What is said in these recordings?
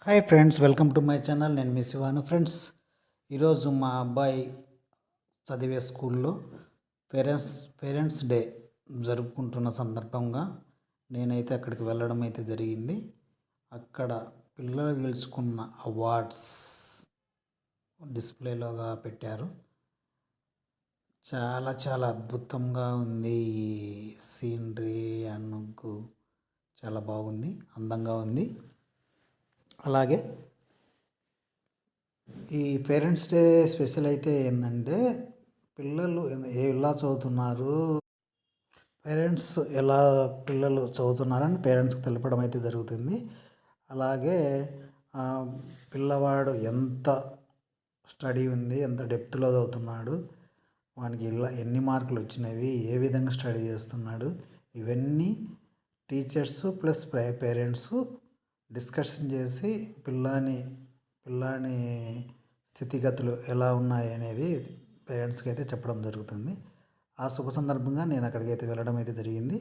Hi friends, welcome to my channel. నేను మీ శివాను. Friends, ఈరోజు మా అబ్బాయి చదివే స్కూల్లో పేరెంట్స్ డే జరుపుకుంటున్న సందర్భంగా నేనైతే అక్కడికి వెళ్ళడం అయితే జరిగింది. అక్కడ పిల్లలు గెలుచుకున్న అవార్డ్స్ డిస్ప్లేలోగా పెట్టారు. చాలా చాలా అద్భుతంగా ఉంది. ఈ సీనరీ అనుకు చాలా బాగుంది, అందంగా ఉంది. అలాగే ఈ పేరెంట్స్ డే స్పెషల్ అయితే ఏంటంటే, పిల్లలు ఎలా చదువుతున్నారు, పేరెంట్స్ ఎలా పిల్లలు చదువుతున్నారని పేరెంట్స్కి తెలపడం అయితే జరుగుతుంది. అలాగే పిల్లవాడు ఎంత స్టడీ ఉంది, ఎంత డెప్త్లో చదువుతున్నాడు, వానికి ఎన్ని మార్కులు వచ్చినవి, ఏ విధంగా స్టడీ చేస్తున్నాడు, ఇవన్నీ టీచర్స్ ప్లస్ పేరెంట్స్ డిస్కషన్ చేసి పిల్లాని స్థితిగతులు ఎలా ఉన్నాయి అనేది పేరెంట్స్కి అయితే చెప్పడం జరుగుతుంది. ఆ శుభ సందర్భంగా నేను అక్కడికైతే వెళ్ళడం అయితే జరిగింది.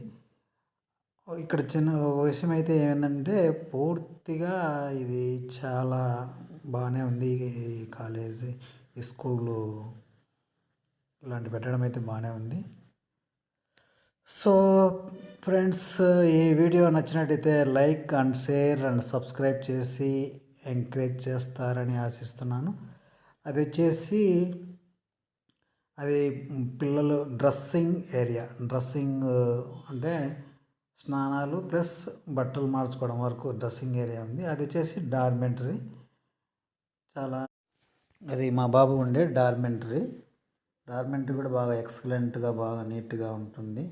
ఇక్కడ చిన్న విషయం అయితే ఏమైందంటే, పూర్తిగా ఇది చాలా బాగానే ఉంది. ఈ కాలేజీ, ఈ స్కూలు ఇలాంటి పెట్టడం అయితే బాగానే ఉంది. సో ఫ్రెండ్స్, ఈ వీడియో నచ్చినట్టయితే like and share and subscribe చేసి ఎంకరేజ్ చేస్తారని ఆశిస్తున్నాను. అది వచ్చేసి పిల్లలు డ్రెస్సింగ్ ఏరియా. డ్రెస్సింగ్ అంటే స్నానాలు ప్లస్ బట్టలు మార్చుకోవడం వరకు డ్రెస్సింగ్ ఏరియా ఉంది. అది వచ్చేసి డార్మెంటరీ. అది మా బాబు ఉండే డార్మెంటరీ కూడా బాగా ఎక్సలెంట్గా, బాగా నీట్గా ఉంటుంది.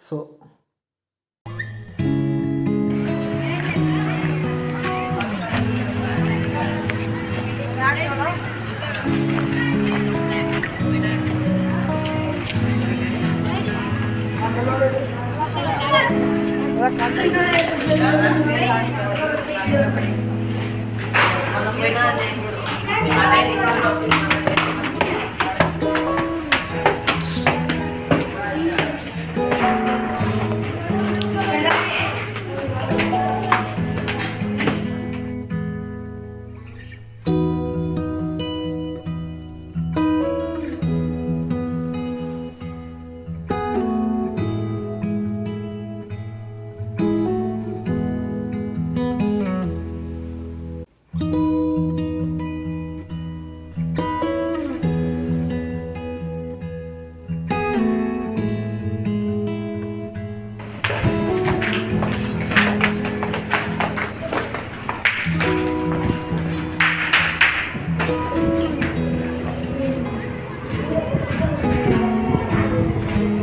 సో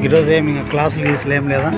ఈరోజు ఏమి క్లాసులు గీసులు ఏం లేదా?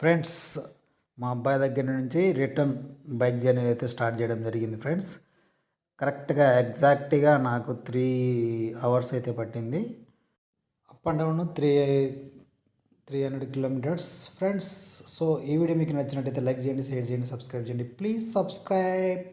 ఫ్రెండ్స్, మా అబ్బాయి దగ్గర నుంచి రిటర్న్ బైక్ జర్నీ అయితే స్టార్ట్ చేయడం జరిగింది ఫ్రెండ్స్. కరెక్ట్గా ఎగ్జాక్ట్గా నాకు 3 hours అయితే పట్టింది. Up and down 300 kilometres friends. So ఈ వీడియో మీకు నచ్చినట్టయితే లైక్ చేయండి, షేర్ చేయండి, సబ్స్క్రైబ్ చేయండి. Please subscribe.